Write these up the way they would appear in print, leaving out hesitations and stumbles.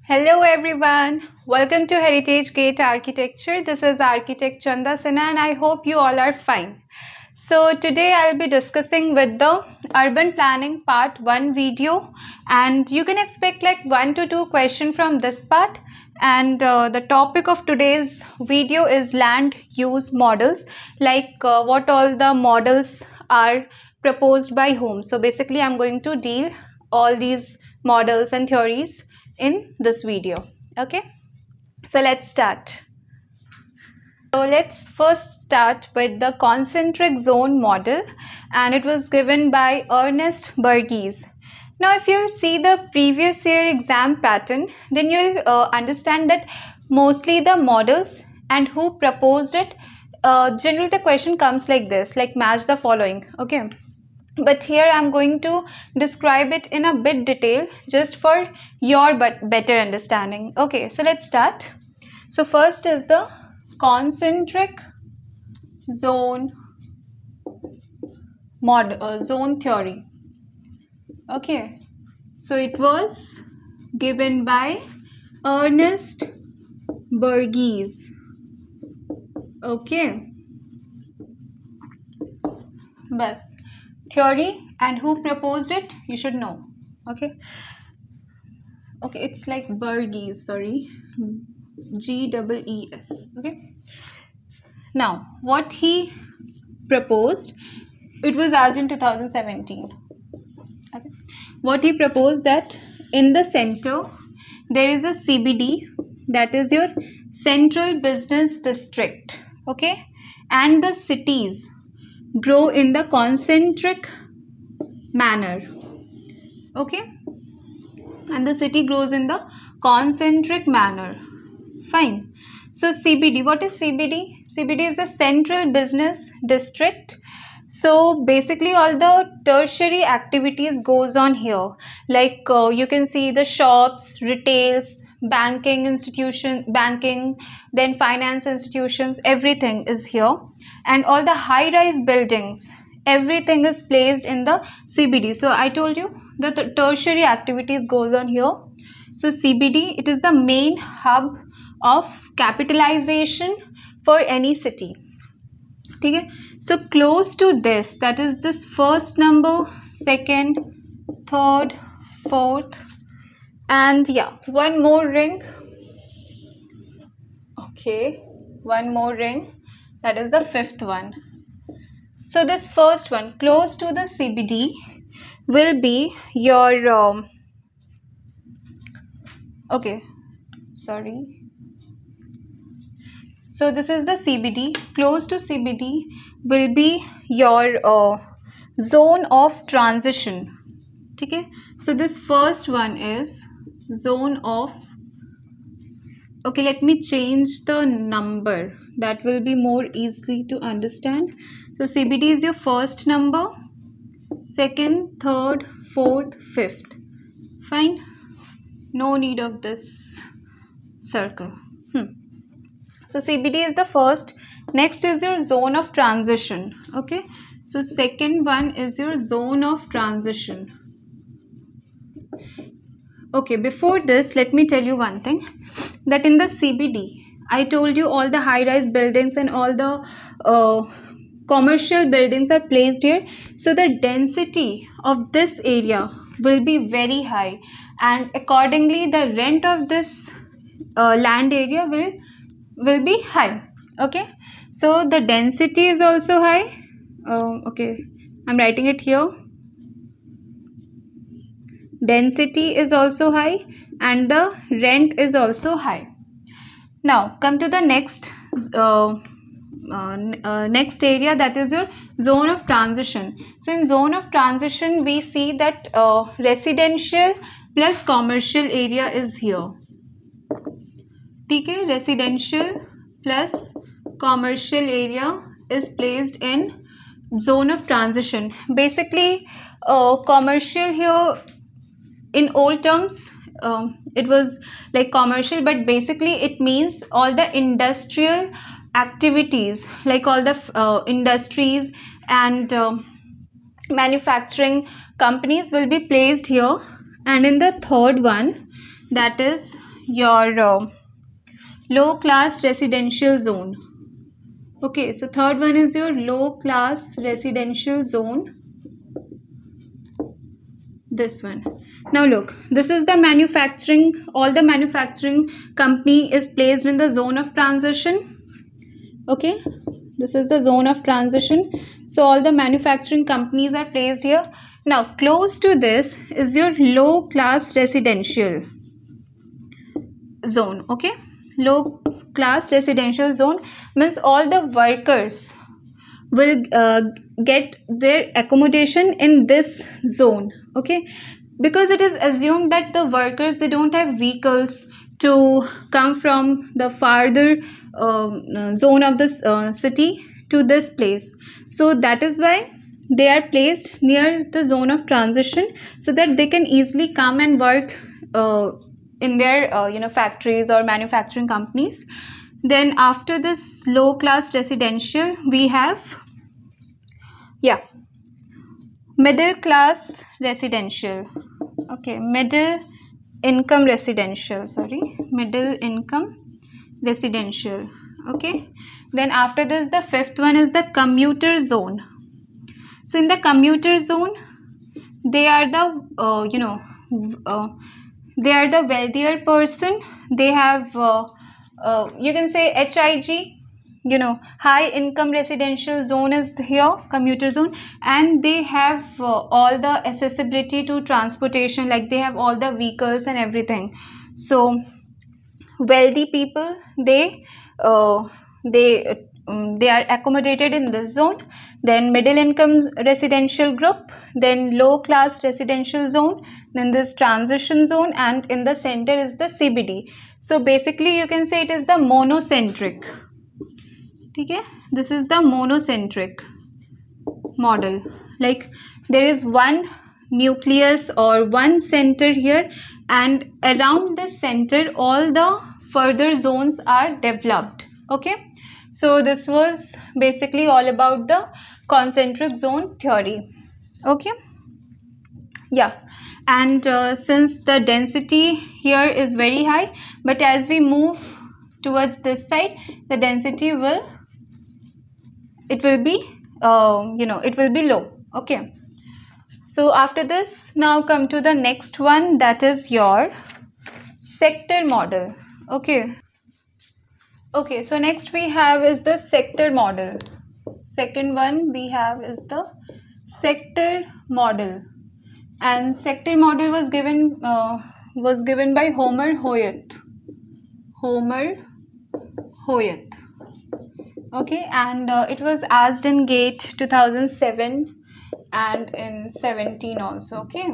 Hello everyone, welcome to Heritage Gate Architecture. This is Architect Chanda Sinha and I hope you all are fine. So today I'll be discussing with the Urban Planning Part 1 video, and you can expect like 1 to 2 questions from this part. And the topic of today's video is land use models, like what all the models are proposed by whom. So basically I'm going to deal all these models and theories in this video. Okay, so let's start. So let's first start with the concentric zone model, and it was given by Ernest Burgess. Now if you'll see the previous year exam pattern, then you'll understand that mostly the models and who proposed it, generally the question comes like this, like match the following. Okay, but here I'm going to describe it in a bit detail just for your better understanding. Okay, so let's start. So first is the concentric zone zone theory. Okay, so it was given by Ernest Burgess. Okay, bas theory and who proposed it you should know. Okay, it's like Burgess, sorry, G-E-E-S. Okay, now what he proposed, it was asked in 2017. Okay, what he proposed, that in the center there is a CBD, that is your central business district. Okay, and the cities grow in the concentric manner. Okay, and the city grows in the concentric manner. Fine. So CBD, what is CBD? CBD is the central business district. So basically all the tertiary activities goes on here, like you can see the shops, retails, banking institution, then finance institutions, everything is here. And all the high-rise buildings, everything is placed in the CBD. So I told you that the tertiary activities goes on here. So CBD, it is the main hub of capitalization for any city. Okay, so close to this, that is this first number, second, third, fourth, and yeah, one more ring. Okay, one more ring, that is the fifth one. So this first one, close to the CBD, will be your okay, sorry. So this is the CBD. Close to CBD will be your zone of transition. Okay, so this first one is zone of, okay, let me change the number, that will be more easy to understand. So CBD is your first number, second, third, fourth, fifth. Fine, no need of this circle. So CBD is the first. Next is your zone of transition. Okay, so second one is your zone of transition. Okay, before this, let me tell you one thing, that in the CBD, I told you all the high-rise buildings and all the commercial buildings are placed here. So the density of this area will be very high, and accordingly the rent of this land area will be high. Okay, so the density is also high. Okay, I'm writing it here. Density is also high and the rent is also high. Now come to the next next area, that is your zone of transition. So in zone of transition we see that residential plus commercial area is here. Okay, residential plus commercial area is placed in zone of transition. Basically commercial here, in old terms it was like commercial, but basically it means all the industrial activities, like all the industries and manufacturing companies will be placed here. And in the third one, that is your low class residential zone. Okay, so third one is your low class residential zone. This one. Now look, this is the manufacturing, all the manufacturing company is placed in the zone of transition. Okay, this is the zone of transition. So all the manufacturing companies are placed here. Now close to this is your low class residential zone. Okay, low class residential zone means all the workers will get their accommodation in this zone. Okay, because it is assumed that the workers, they don't have vehicles to come from the farther zone of this city to this place, so that is why they are placed near the zone of transition, so that they can easily come and work in their factories or manufacturing companies. Then after this low class residential, we have middle class residential. Okay, middle income residential. Okay, then after this, the fifth one is the commuter zone. So in the commuter zone, they are the they are the wealthier person. They have you can say HIG, high income residential zone is here, commuter zone, and they have all the accessibility to transportation, like they have all the vehicles and everything. So wealthy people, they are accommodated in this zone. Then middle income residential group, then low class residential zone, then this transition zone, and in the center is the CBD. So basically you can say it is the monocentric. Okay, this is the monocentric model. Like there is one nucleus or one center here, and around the center all the further zones are developed. Okay, so this was basically all about the concentric zone theory. Okay, and since the density here is very high, but as we move towards this side, the density will be low. Okay, so after this, now come to the next one, that is your sector model. Okay, so next we have is the sector model. Second one we have is the sector model, and sector model was given by Homer Hoyt. Okay, and it was asked in GATE 2007 and in 17 also. Okay,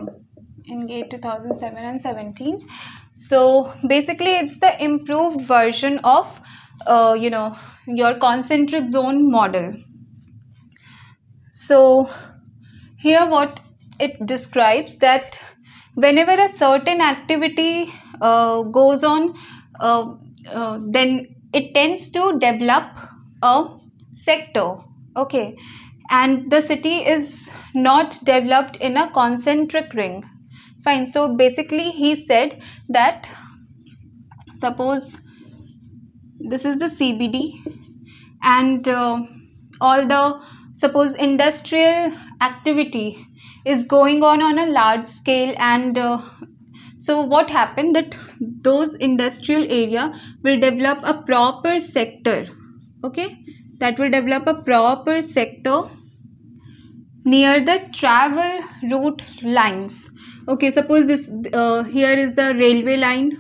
in GATE 2007 and 17. So basically it's the improved version of your concentric zone model. So here what it describes, that whenever a certain activity goes on, then it tends to develop a sector. Okay, and the city is not developed in a concentric ring. Fine, so basically he said that suppose this is the CBD, and suppose industrial activity is going on a large scale, and so what happened, that those industrial area will develop a proper sector. Okay, that will develop a proper sector near the travel route lines. Okay, suppose this here is the railway line.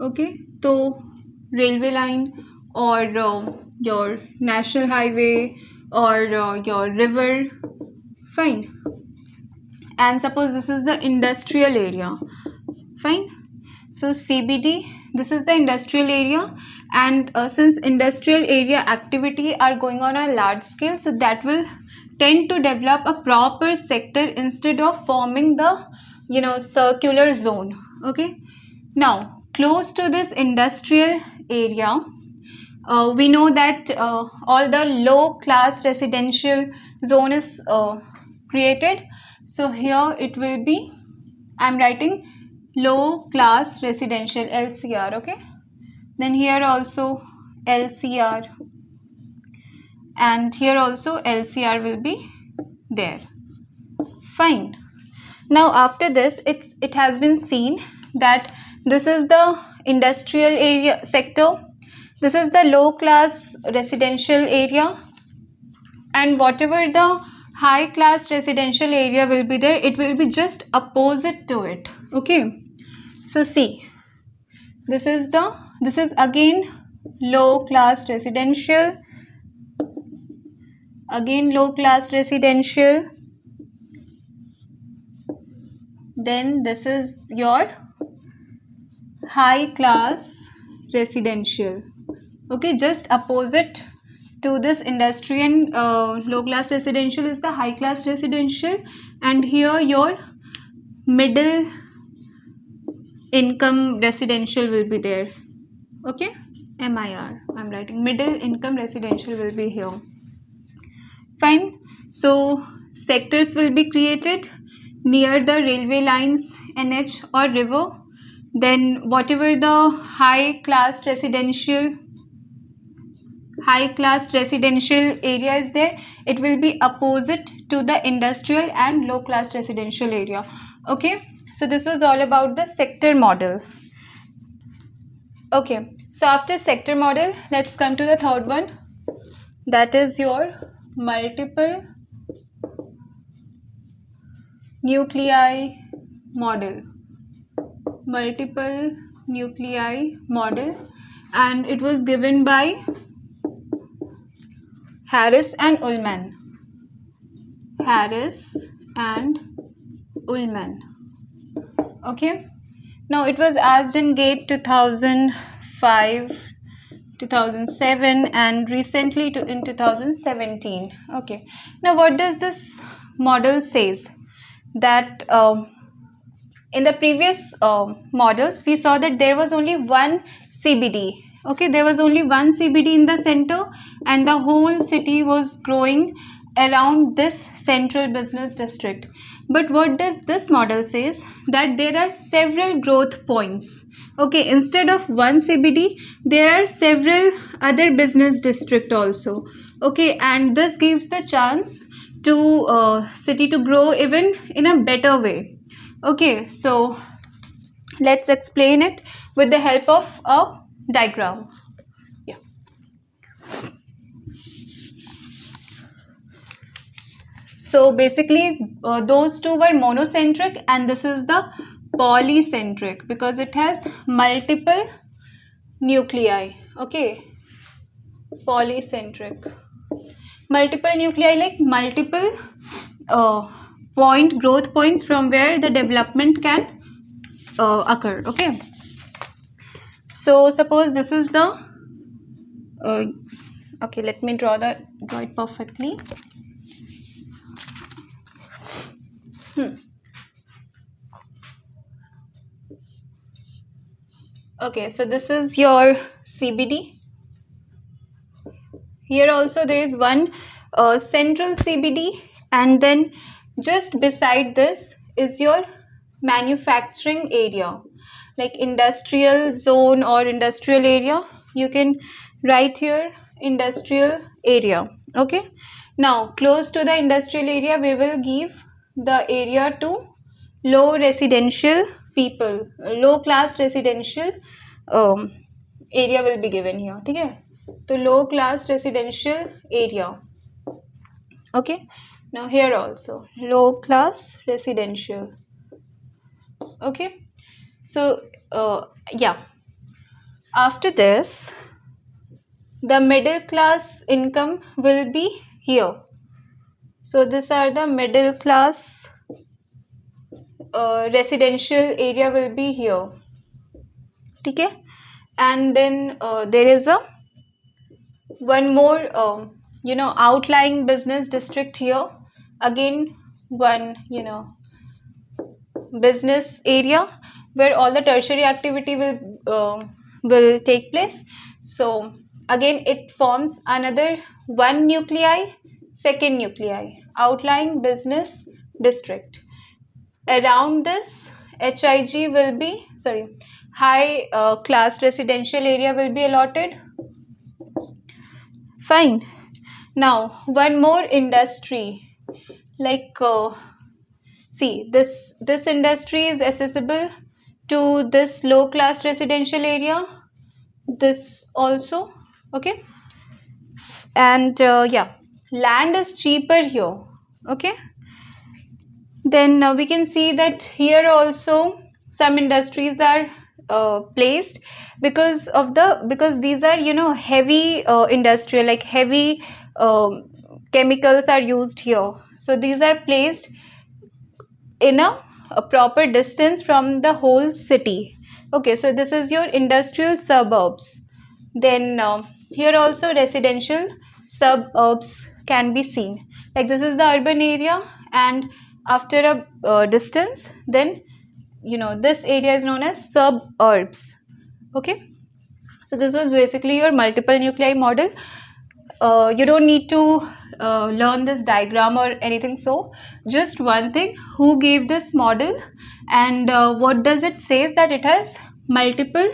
Okay, so railway line, or your national highway, or your river. Fine, and suppose this is the industrial area. Fine, so CBD, this is the industrial area, and since industrial area activity are going on a large scale, so that will tend to develop a proper sector instead of forming the circular zone. Okay, now close to this industrial area, we know that all the low class residential zone is created. So here it will be, I am writing low class residential, LCR. Okay, then here also LCR, and here also LCR will be there. Fine. Now after this, it has been seen that this is the industrial area sector, this is the low class residential area, and whatever the high class residential area will be there, it will be just opposite to it. Okay, so see, this is again low class residential, again low class residential, then this is your high class residential. Okay, just opposite to this industrial low class residential is the high class residential, and here your middle income residential will be there. Okay, MIR, I'm writing middle income residential will be here. Fine. So sectors will be created near the railway lines, NH or river. Then whatever the high class residential area is there, it will be opposite to the industrial and low class residential area. Okay, so this was all about the sector model. Okay, so after sector model, let's come to the third one, that is your multiple nuclei model. Multiple nuclei model, and it was given by Harris and Ullman. Harris and Ullman. Okay, now it was asked in GATE 2005, 2007, and recently in 2017. Okay, now what does this model says? That in the previous models we saw that there was only one CBD. Okay, there was only one CBD in the center, and the whole city was growing around this central business district. But what does this model says? That there are several growth points. Okay, instead of one CBD, there are several other business district also. Okay, and this gives the chance to city to grow even in a better way. Okay, so let's explain it with the help of a diagram. Yeah. So basically those two were monocentric, and this is the polycentric because it has multiple nuclei. Okay, polycentric. Multiple nuclei, like multiple growth points from where the development can occur. Okay, so suppose this is the okay, let me draw it perfectly. Okay, so this is your CBD. Here also there is one central CBD, and then just beside this is your manufacturing area, like industrial zone or industrial area. You can write here industrial area. Okay, now close to the industrial area we will give the area to low residential people, low class residential area will be given here. Okay, to low class residential area. Okay, now here also low class residential. Okay, so yeah, after this the middle class income will be here. So these are the middle class residential area will be here. Okay, and then there is a one more outlying business district here, again one business area where all the tertiary activity will take place. So again it forms another one nuclei, second nuclei, outlying business district. Around this HIG will be, sorry, high class residential area will be allotted. Fine. Now, one more industry, like see, this industry is accessible to this low class residential area, this also, okay, and yeah, land is cheaper here, okay. Then we can see that here also some industries are placed because these are, you know, heavy industrial, like heavy chemicals are used here, so these are placed in a proper distance from the whole city. Okay, so this is your industrial suburbs. Then here also residential suburbs can be seen, like this is the urban area, and after a distance, then, you know, this area is known as suburbs. Okay, so this was basically your multiple nuclei model. You don't need to learn this diagram or anything, so just one thing, who gave this model and what does it say, that it has multiple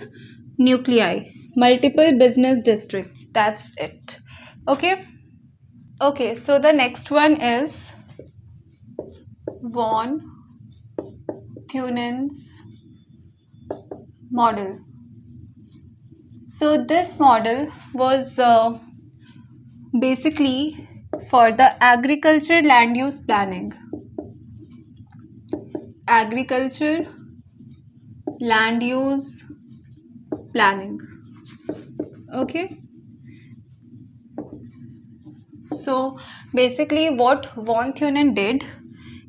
nuclei, multiple business districts, that's it. Okay, okay, so the next one is von Thunen's model. So this model was basically for the agriculture land use planning. Agriculture land use planning. Okay. So basically what von Thunen did,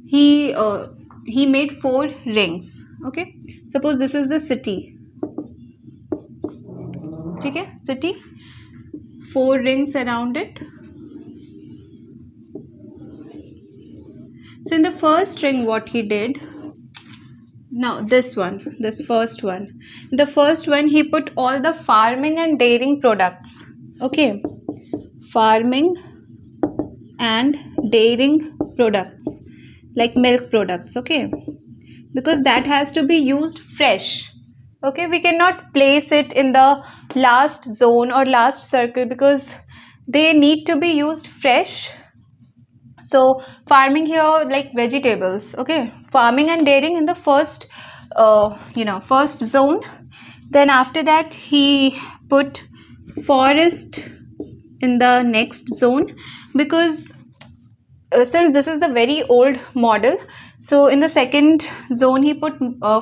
he made 4 rings. Okay. Suppose this is the city. Okay, city. 4 rings around it. So in the first ring, what he did, now this first one, the first one, he put all the farming and dairying products. Okay, farming and dairying products, like milk products. Okay, because that has to be used fresh. Okay, we cannot place it in the last zone or last circle because they need to be used fresh. So farming here, like vegetables, okay, farming and dairying in the first first zone. Then after that he put forest in the next zone, because since this is a very old model, so in the second zone he put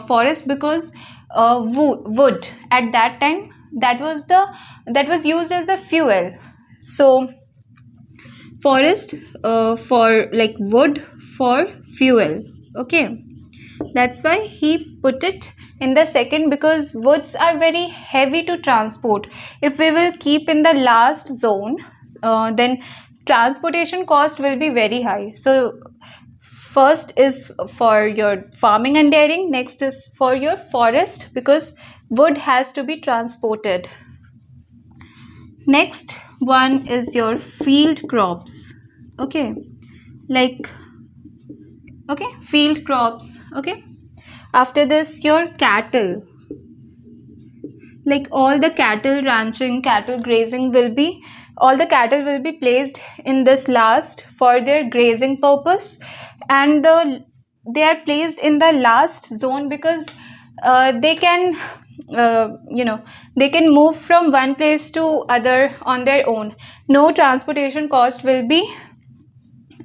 forest, because wood at that time, that was used as a fuel. So forest for like wood for fuel. Okay, that's why he put it in the second, because woods are very heavy to transport. If we will keep in the last zone, then transportation cost will be very high. So first is for your farming and dairying, next is for your forest, because wood has to be transported. Next one is your field crops. Okay, like, okay, field crops. Okay, after this your cattle, like all the cattle ranching, cattle grazing will be, all the cattle will be placed in this last for their grazing purpose, and they are placed in the last zone because they can they can move from one place to other on their own. No transportation cost will be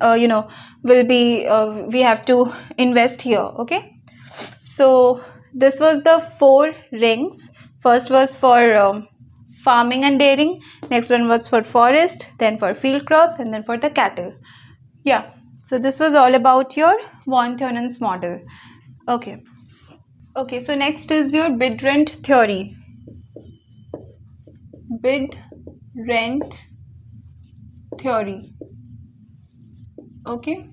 we have to invest here. Okay, so this was the 4 rings. First was for farming and dairying, next one was for forest, then for field crops, and then for the cattle. Yeah, so this was all about your von Thunen's model. Okay. Okay, so next is your bid rent theory. Bid rent theory. Okay,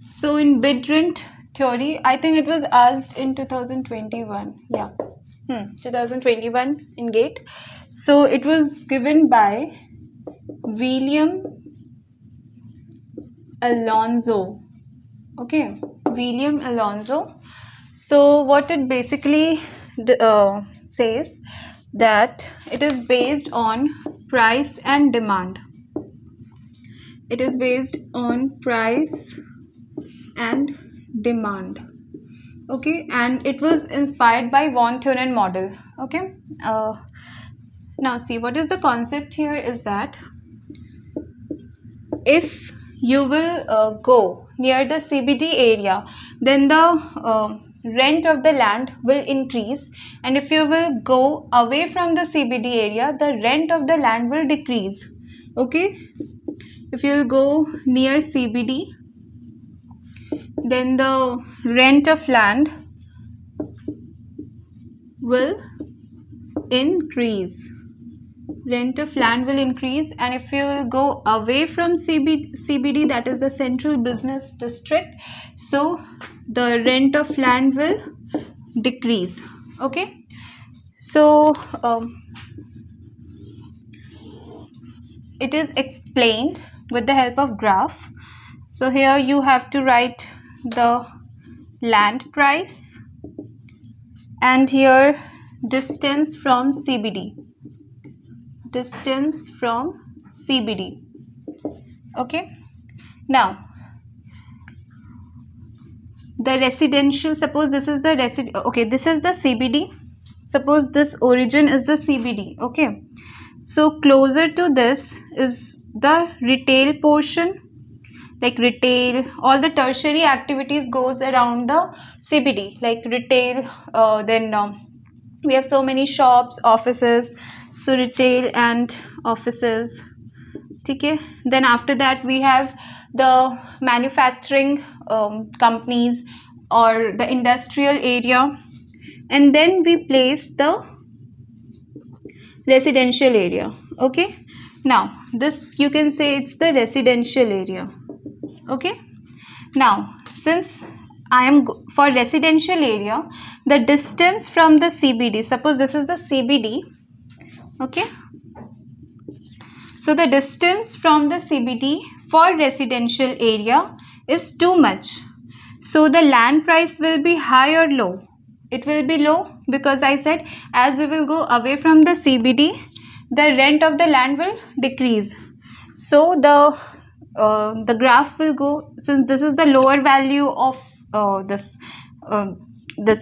so in bid rent theory, I think it was asked in 2021. Yeah, 2021 in GATE. So it was given by William Alonzo. Okay, William Alonzo. So what it basically says that it is based on price and demand. It is based on price and demand. Okay, and it was inspired by von Thunen model. Okay, now see, what is the concept here is that if you will go near the CBD area, then the rent of the land will increase, and if you will go away from the CBD area, the rent of the land will decrease. Okay, if you will go near CBD, then the rent of land will increase. Rent of land will increase, and if you will go away from CBD, that is the central business district, so the rent of land will decrease. Okay, so it is explained with the help of graph. So here you have to write the land price and here distance from CBD. Distance from CBD. Okay, now the residential, suppose this is the this is the CBD, suppose this origin is the CBD. Okay, so closer to this is the retail portion, like retail, all the tertiary activities goes around the CBD, like retail, then we have so many shops, offices, so retail and offices. Okay, then after that we have the manufacturing companies or the industrial area, and then we place the residential area. Okay, now this you can say it's the residential area. Okay, now since I am for residential area, the distance from the CBD, suppose this is the CBD. Okay, so the distance from the CBD for residential area is too much, so the land price will be high or low? It will be low, because I said as we will go away from the CBD, the rent of the land will decrease. So the graph will go, since this is the lower value of this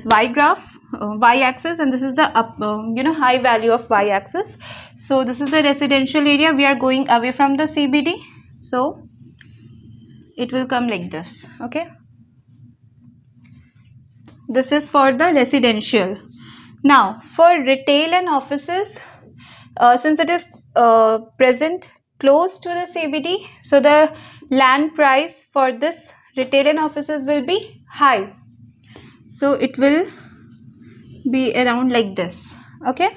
y graph, y axis, and this is the up high value of y axis. So this is the residential area, we are going away from the CBD, so it will come like this. Okay, this is for the residential. Now for retail and offices, since it is present close to the CBD, so the land price for this retail and offices will be high, so it will be around like this. Okay,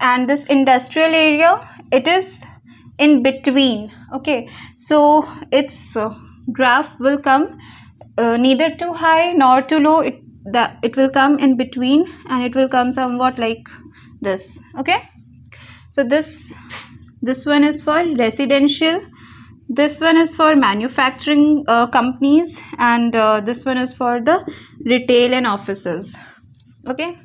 and this industrial area, it is in between. Okay, so its graph will come neither too high nor too low, it will come in between, and it will come somewhat like this. Okay, so this one is for residential, this one is for manufacturing companies, and this one is for the retail and offices. Okay,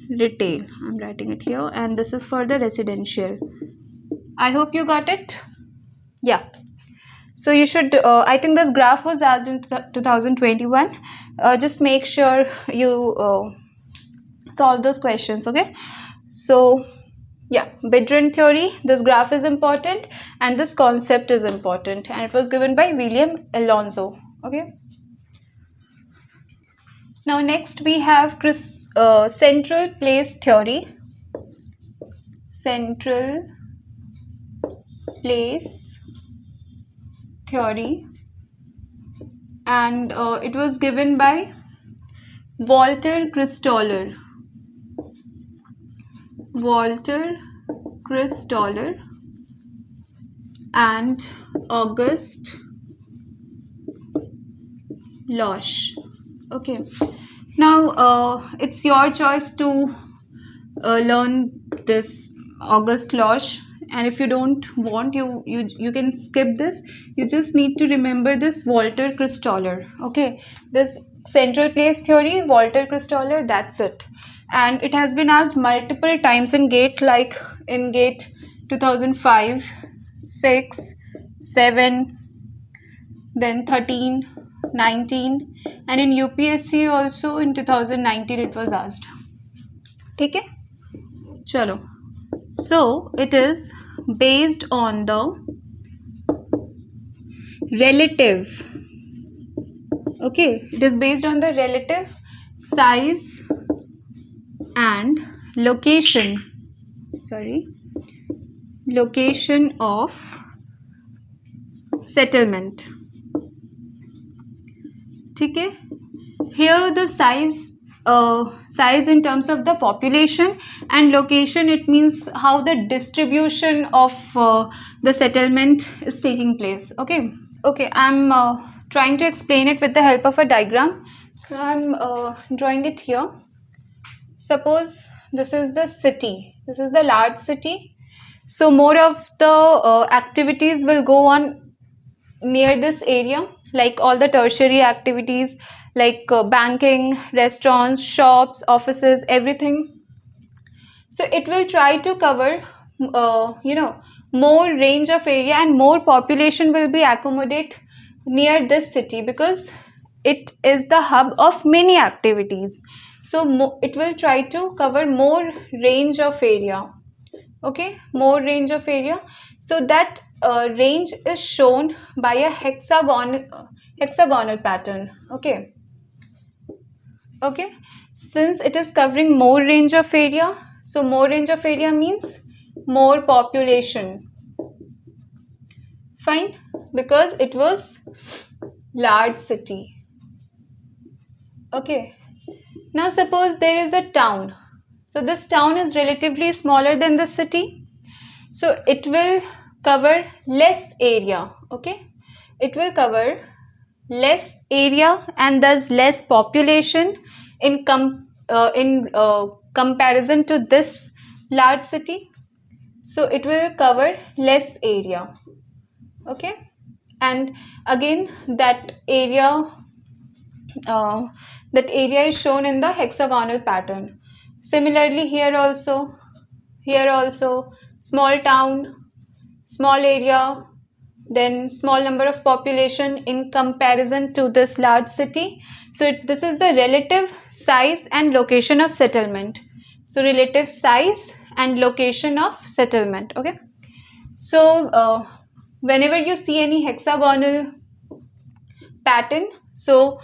retail, I'm writing it here, and this is for the residential. I hope you got it. Yeah, so you should I think this graph was asked in 2021. Just make sure you solve those questions. Okay, so yeah, Bid-Rent theory, this graph is important and this concept is important, and it was given by William Alonso. Okay, now next we have central place theory. Central place theory, and it was given by Walter Christoller. And August Losch. Okay, now it's your choice to learn this August Losch, and if you don't want, you can skip this. You just need to remember this Walter Christoller. Okay, this Central place theory, Walter Christoller, that's it. And it has been asked multiple times in GATE, like in GATE 2005, 6, 7, then 13, 19, and in UPSC also in 2019 it was asked. Okay? Chalo. So it is based on the relative. Okay, it is based on the relative size and location of settlement. Okay, here the size in terms of the population, and location, it means how the distribution of the settlement is taking place. Okay, I'm trying to explain it with the help of a diagram. So I'm drawing it here. Suppose this is the city, this is the large city. So more of the activities will go on near this area, like all the tertiary activities, like banking, restaurants, shops, offices, everything. So it will try to cover more range of area, and more population will be accommodate near this city because it is the hub of many activities. So it will try to cover more range of area. Okay, more range of area. So that range is shown by a hexagonal pattern. Okay, since it is covering more range of area, so more range of area means more population. Fine, because it was large city. Okay, now suppose there is a town. So this town is relatively smaller than the city, so it will cover less area. Okay, it will cover less area and thus less population in comparison to this large city. So it will cover less area. Okay, and again that area is shown in the hexagonal pattern. Similarly here also small town, small area, then small number of population in comparison to this large city. So this is the relative size and location of settlement. So relative size and location of settlement. Okay, so whenever you see any hexagonal pattern, so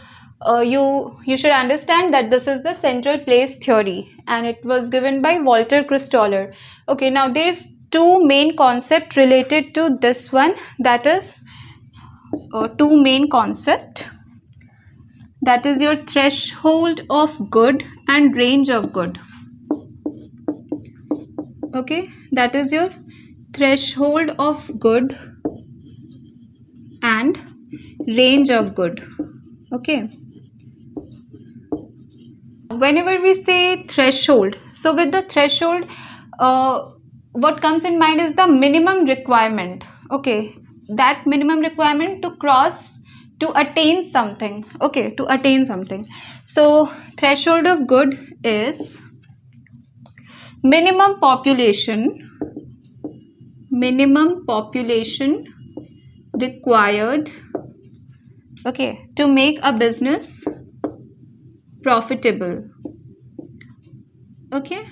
you should understand that this is the central place theory, and it was given by Walter Christoller. Okay, now there is two main concepts related to this one, that is two main concept, that is your threshold of good and range of good. Okay, that is your threshold of good and range of good. Okay, whenever we say threshold, so with the threshold what comes in mind is the minimum requirement. Okay, that minimum requirement to cross to attain something. Okay, to attain something. So threshold of good is minimum population required, okay, to make a business profitable. Okay,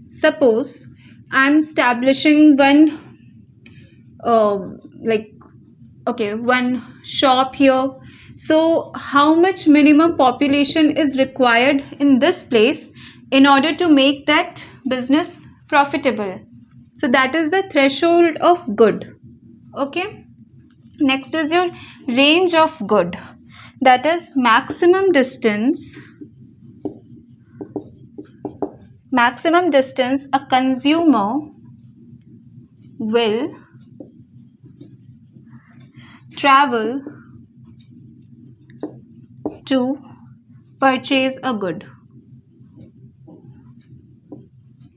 suppose I'm establishing one one shop here. So how much minimum population is required in this place in order to make that business profitable? So that is the threshold of good. Okay, next is your range of good, that is maximum distance a consumer will travel to purchase a good.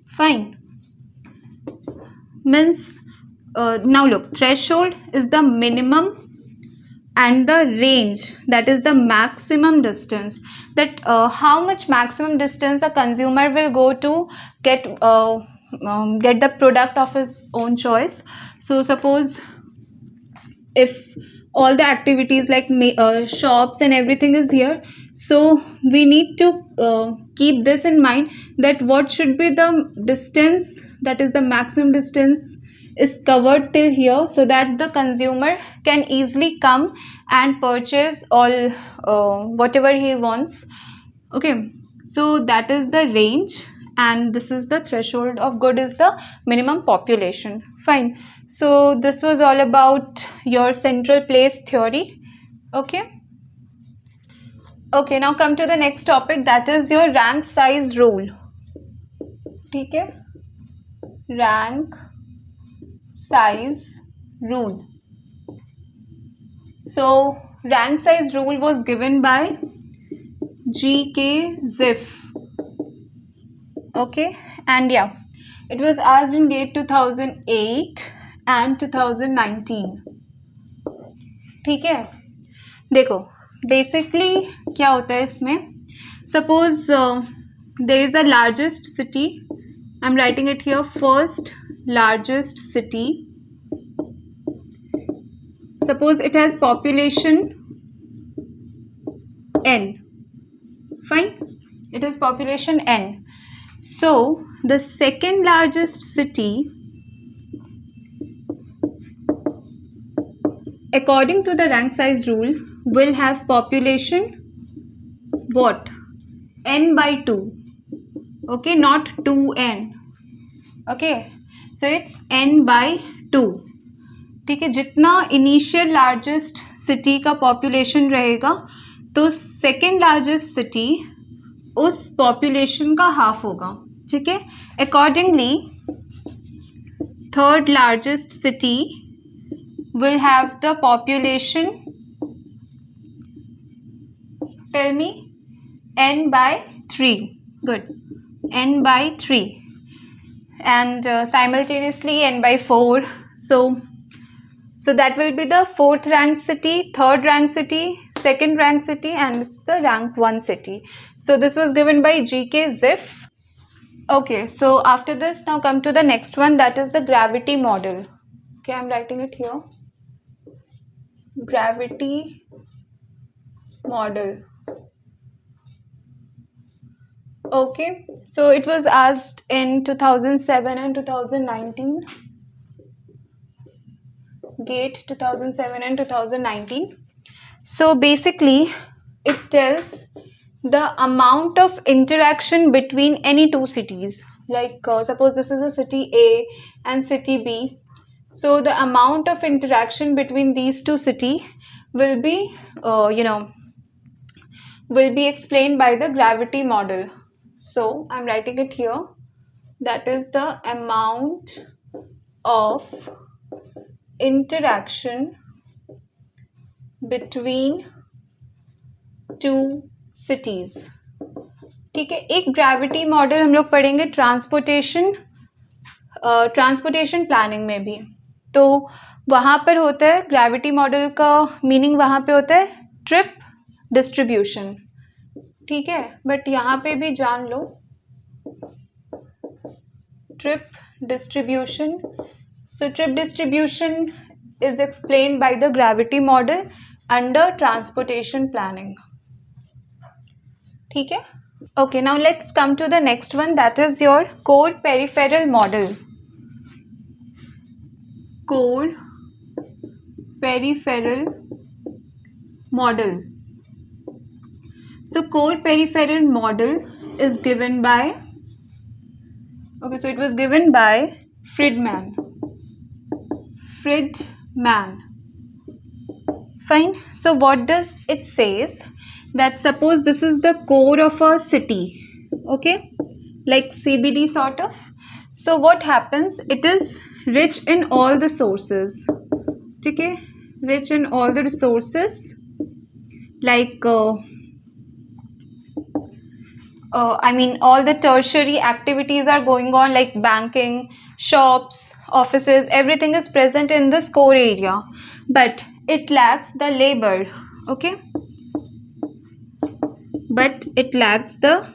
Fine, means now look, threshold is the minimum and the range, that is the maximum distance, that how much maximum distance a consumer will go to get the product of his own choice. So suppose if all the activities like shops and everything is here, so we need to keep this in mind, that what should be the distance, that is the maximum distance is covered till here, so that the consumer can easily come and purchase all whatever he wants. Okay, so that is the range, and this is the threshold of good, is the minimum population. Fine. So this was all about your central place theory. Okay. Okay, now come to the next topic, that is your rank size rule. Okay. Rank size rule. So rank size rule was given by G.K. Ziff. Okay, and yeah, it was asked in GATE 2008 and 2019. ठीक है, देखो basically क्या होता है इसमें, suppose there is a largest city, I'm writing it here, first largest city, suppose it has population n, fine, it has population n. So the second largest city, according to the rank size rule, will have population what? N by 2. Okay, not 2n. Okay, so it's n by 2. ठीक है, जितना initial largest city का population रहेगा, तो second largest city उस population का half होगा. ठीक है, accordingly third largest city will have the population, tell me, n by 3. Good, n by 3, and simultaneously n by 4. So that will be the fourth ranked city, third ranked city, second ranked city, and this is the rank 1 city. So this was given by G.K. Ziff. Okay, so after this, now come to the next one, that is the gravity model. Okay, I'm writing it here. Gravity model. Okay, so it was asked in 2007 and 2019. GATE 2007 and 2019. So basically it tells the amount of interaction between any two cities. Like suppose this is a city A and city B. So the amount of interaction between these two cities will be, will be explained by the gravity model. So I'm writing it here. That is the amount of interaction between two cities. ठीक है, एक gravity model हम लोग पढ़ेंगे transportation planning में भी. तो वहाँ पर होता है ग्रेविटी मॉडल का मीनिंग, वहाँ पे होता है ट्रिप डिस्ट्रीब्यूशन. ठीक है, बट यहाँ पे भी जान लो trip distribution. So trip distribution is explained by the gravity model under transportation planning. ठीक है? Okay, now let's come to the next one, that is your core peripheral model. Core peripheral model. So core peripheral model is given by, okay, so it was given by Friedman. Fine. So what does it says? That suppose this is the core of a city, okay, like CBD sort of. So what happens? It is rich in all the sources. Okay, rich in all the resources, like all the tertiary activities are going on, like banking, shops, offices, everything is present in this core area. But it lacks the labor, okay, but it lacks the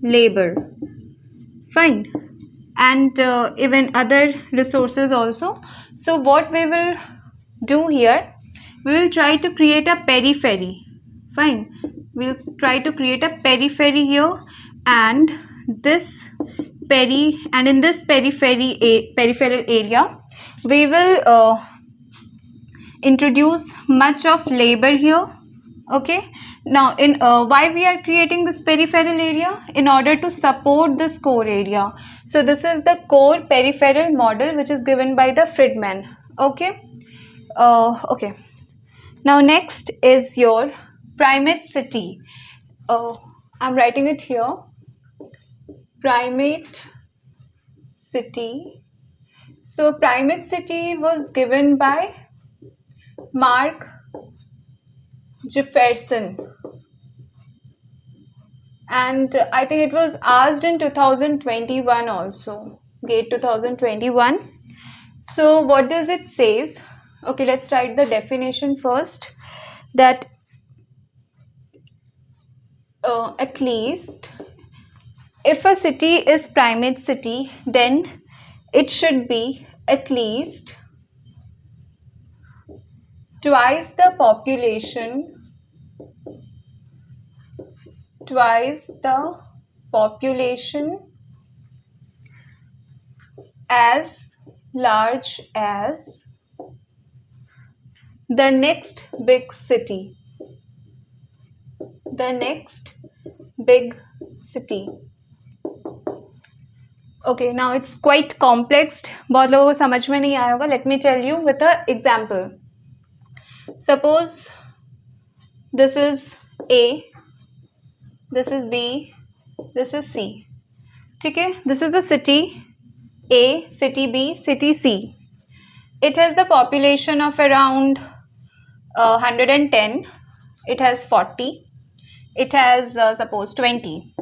labor, fine, and even other resources also. So what we will do here, we will try to create a periphery, fine, we'll try to create a periphery here, and this in this peripheral area we will introduce much of labor here, okay. Now in why we are creating this peripheral area? In order to support this core area. So this is the core peripheral model which is given by the Friedman, okay. Okay, now next is your primate city. I'm writing it here, primate city. So primate city was given by Mark Jefferson, and I think it was asked in 2021 also, GATE 2021. So what does it says? Okay, let's write the definition first, that at least if a city is primate city, then it should be at least twice the population as large as the next big city. Okay, now it's quite complex, बहुत लोगों को समझ में नहीं आया होगा. Let me tell you with an example. Suppose this is A, this is B, this is C. ठीक है, this is a city A, city B, city C. It has the population of around 110. It has 40. It has suppose 20.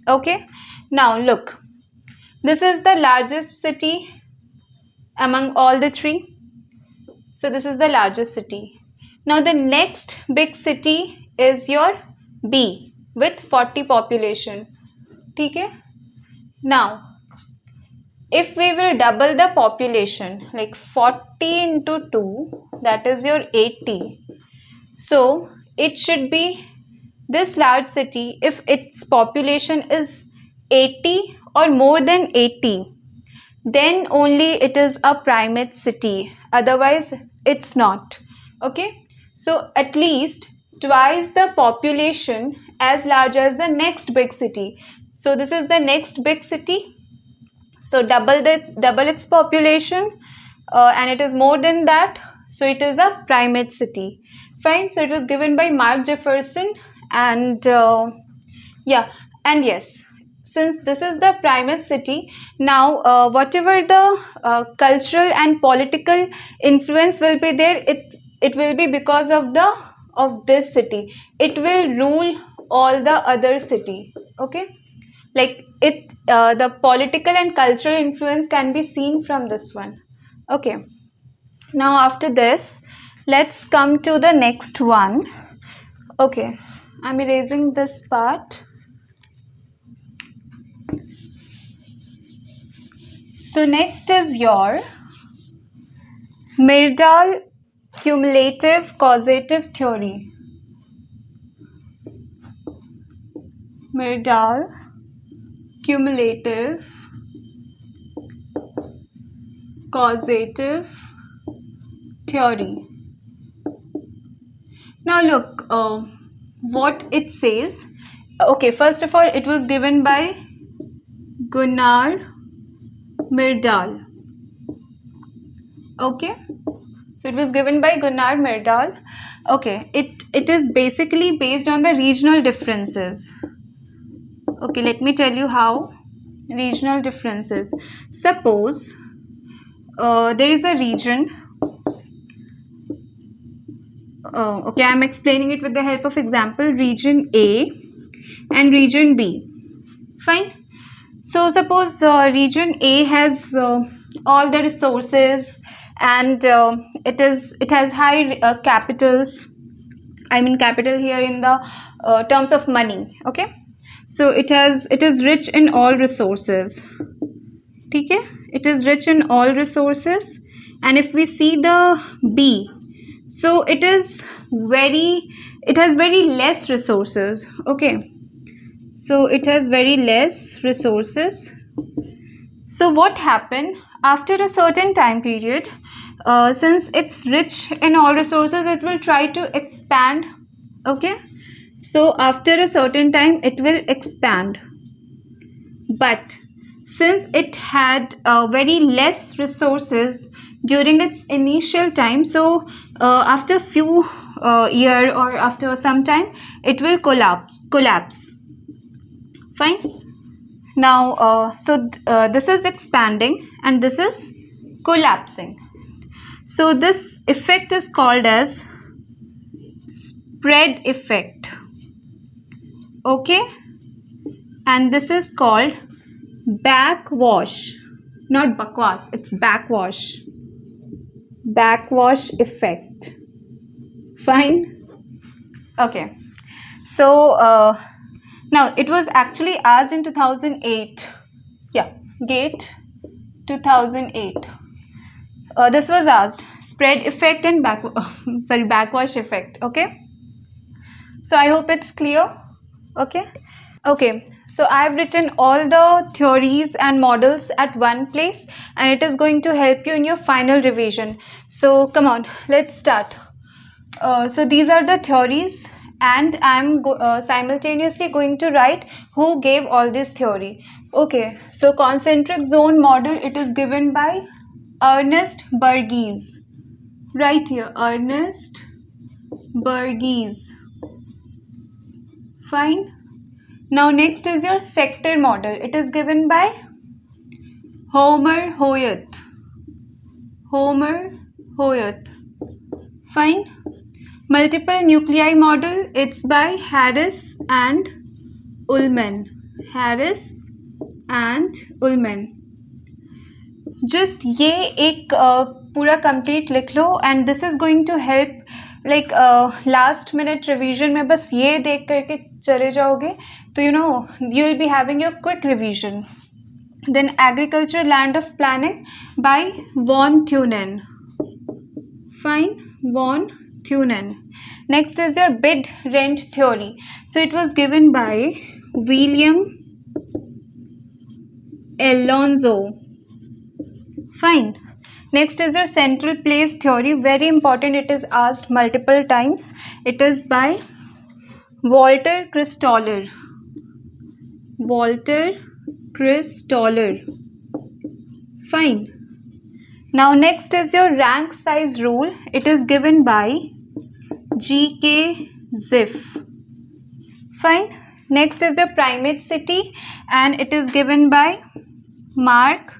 Okay. Now look, this is the largest city among all the three. So this is the largest city. Now the next big city is your B with 40 population. Okay. Now if we will double the population, like 40 into 2, that is your 80. So it should be this large city, if its population is 80 or more than 80, then only it is a primate city, otherwise it's not. Okay, so at least twice the population as large as the next big city. So this is the next big city, so double its population, and it is more than that, so it is a primate city. Fine. So it was given by Mark Jefferson, and yeah, and yes, since this is the primate city, now whatever the cultural and political influence will be there, it will be because of this city. It will rule all the other city. Okay, like it the political and cultural influence can be seen from this one. Okay, now after this, let's come to the next one. Okay, I'm erasing this part. So next is your Myrdal cumulative causative theory. Myrdal cumulative causative theory. Now look, what it says. Okay, first of all, it was given by Gunnar Myrdal. Okay, so it was given by Gunnar Myrdal. Okay, it is basically based on the regional differences. Okay, let me tell you how. Regional differences. Suppose there is a region. Okay, I am explaining it with the help of example. Region A and region B. Fine. So suppose region A has all the resources and it has high capitals. I mean capital here in the terms of money. Okay, so it is rich in all resources. Okay, it is rich in all resources. And if we see the B, so it has very less resources. Okay, so it has very less resources. So what happened after a certain time period, since it's rich in all resources, it will try to expand. Okay, so after a certain time it will expand, but since it had very less resources during its initial time, so after few year or after some time it will collapse. Fine. Now this is expanding and this is collapsing. So this effect is called as spread effect. Okay, and this is called backwash, not bakwas, it's backwash effect. Fine. Okay, so now it was actually asked in 2008. Yeah, GATE 2008. This was asked, spread effect and backwash effect. Okay, so I hope it's clear. Okay, so I've written all the theories and models at one place, and it is going to help you in your final revision. So come on, let's start. So these are the theories, and I'm simultaneously going to write who gave all this theory. Okay, so concentric zone model, it is given by Ernest Burgess. Right here, Ernest Burgess. Fine. Now next is your sector model. It is given by Homer Hoyt. Fine. Multiple nuclei model, it's by Harris and Ullman. Just ये एक पूरा complete लिख लो, and this is going to help like last minute revision में बस ये देख करके चले जाओगे तो you will be having your quick revision. Then agriculture land of planning by von Thunen. Fine, von Thunen. Next is your bid rent theory. So it was given by William Alonzo. Fine. Next is your central place theory. Very important. It is asked multiple times. It is by Walter Christoller. Fine. Now next is your rank size rule. It is given by G.K. Ziff. Fine. Next is your primate city, and it is given by Mark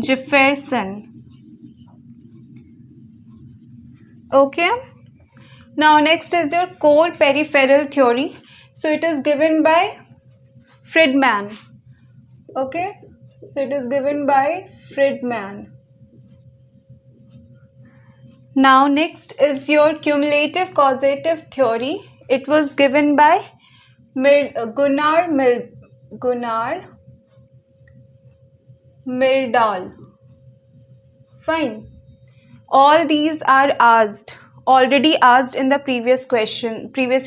Jefferson. Okay. Now next is your core peripheral theory. So it is given by Friedman. Okay. So it is given by Friedman. Now next is your cumulative causative theory. It was given by Gunnar Myrdal. Fine. All these are already asked in the previous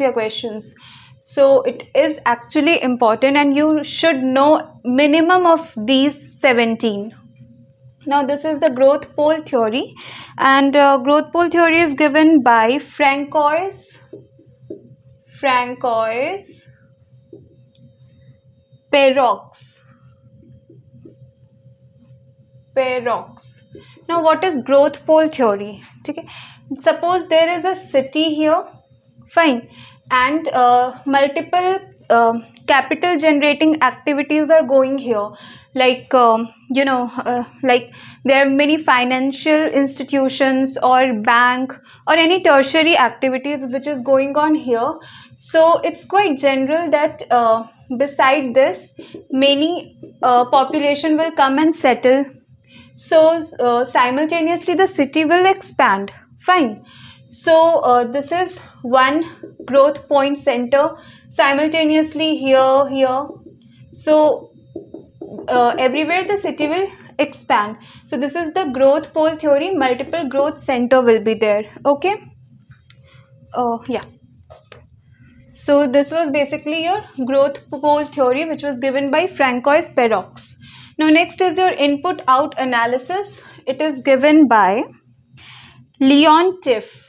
year questions. So it is actually important, and you should know minimum of these 17. Now this is the growth pole theory, and growth pole theory is given by Francois Perrox. Now what is growth pole theory? Okay. Suppose there is a city here, fine, and multiple capital generating activities are going here, like like there are many financial institutions or bank or any tertiary activities which is going on here. So it's quite general that beside this many population will come and settle So simultaneously the city will expand. Fine. So this is one growth point center simultaneously here. So everywhere the city will expand. So this is the growth pole theory. Multiple growth center will be there. Okay. Yeah. So this was basically your growth pole theory, which was given by Francois Perroux. Now next is your input out analysis. It is given by Leon Tiff.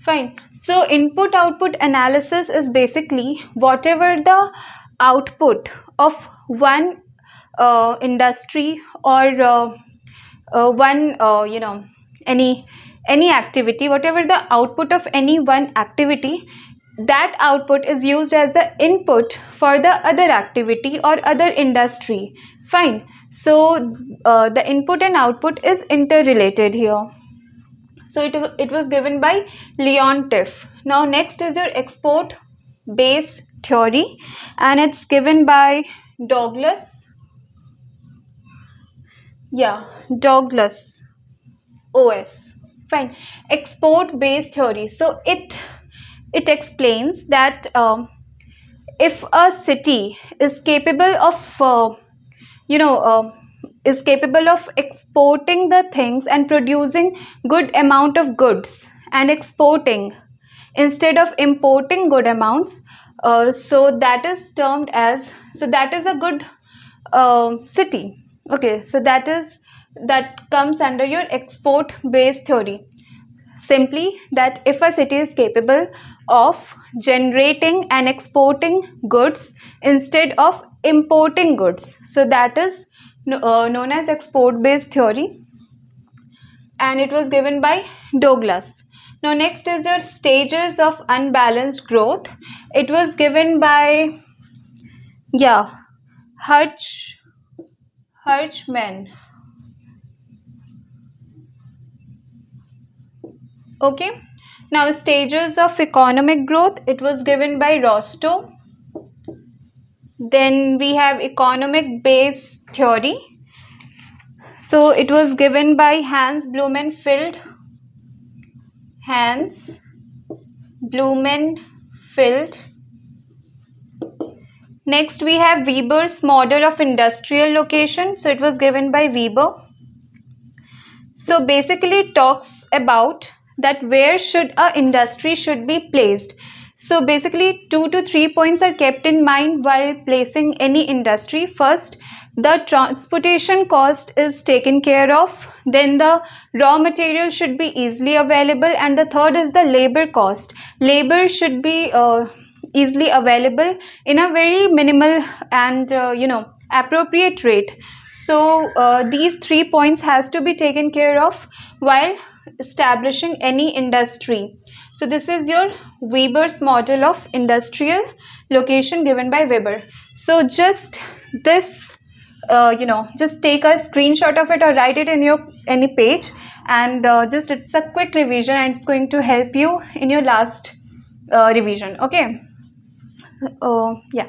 Fine. So input output analysis is basically whatever the output of one industry or one any activity, whatever the output of any one activity, that output is used as the input for the other activity or other industry. Fine. So the input and output is interrelated here. So it was given by Leon Tiff. Now next is your export base theory, and it's given by Douglas. Yeah, Douglas OS. Fine. Export base theory. So it explains that if a city is capable of is capable of exporting the things and producing good amount of goods and exporting instead of importing good amounts, so that is termed as, so that is a good city. Okay, so that comes under your export based theory. Simply that if a city is capable of generating and exporting goods instead of importing goods, so that is known as export based theory, and it was given by Douglas. Now next is your stages of unbalanced growth. It was given by Hirschman. Okay. Now stages of economic growth, it was given by Rostow. Then we have economic base theory. So it was given by Hans Blumenfeld. Next we have Weber's model of industrial location. So it was given by Weber. So basically it talks about that where should a industry should be placed. So basically 2 to 3 points are kept in mind while placing any industry. First, the transportation cost is taken care of, then the raw material should be easily available, and the third is the labor cost. Labor should be easily available in a very minimal and appropriate rate. So these 3 points has to be taken care of while establishing any industry. So this is your Weber's model of industrial location given by Weber. So just this just take a screenshot of it or write it in your any page, and just it's a quick revision and it's going to help you in your last revision. Okay. Yeah.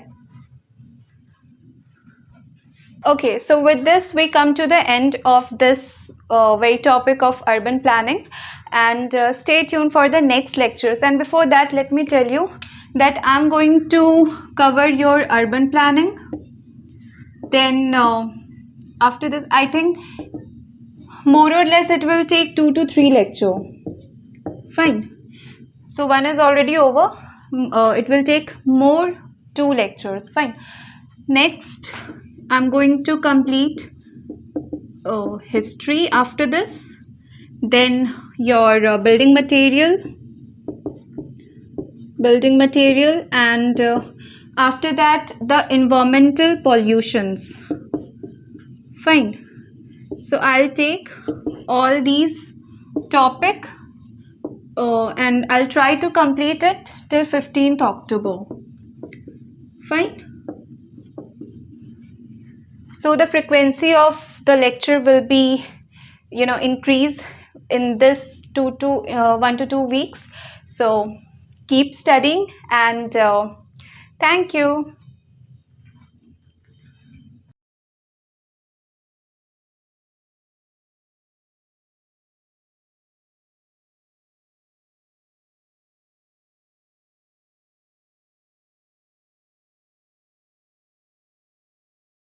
Okay, so with this we come to the end of this very topic of urban planning, and stay tuned for the next lectures. And before that, let me tell you that I'm going to cover your urban planning. Then after this, I think more or less it will take 2 to 3 lectures. Fine. So one is already over. It will take more 2 lectures. Fine. Next, I'm going to complete history after this. Then your building material, and after that the environmental pollutions. Fine. So I'll take all these topic and I'll try to complete it till 15th October. Fine. So the frequency of the lecture will be increase in this 1 to 2 weeks. So keep studying, and thank you.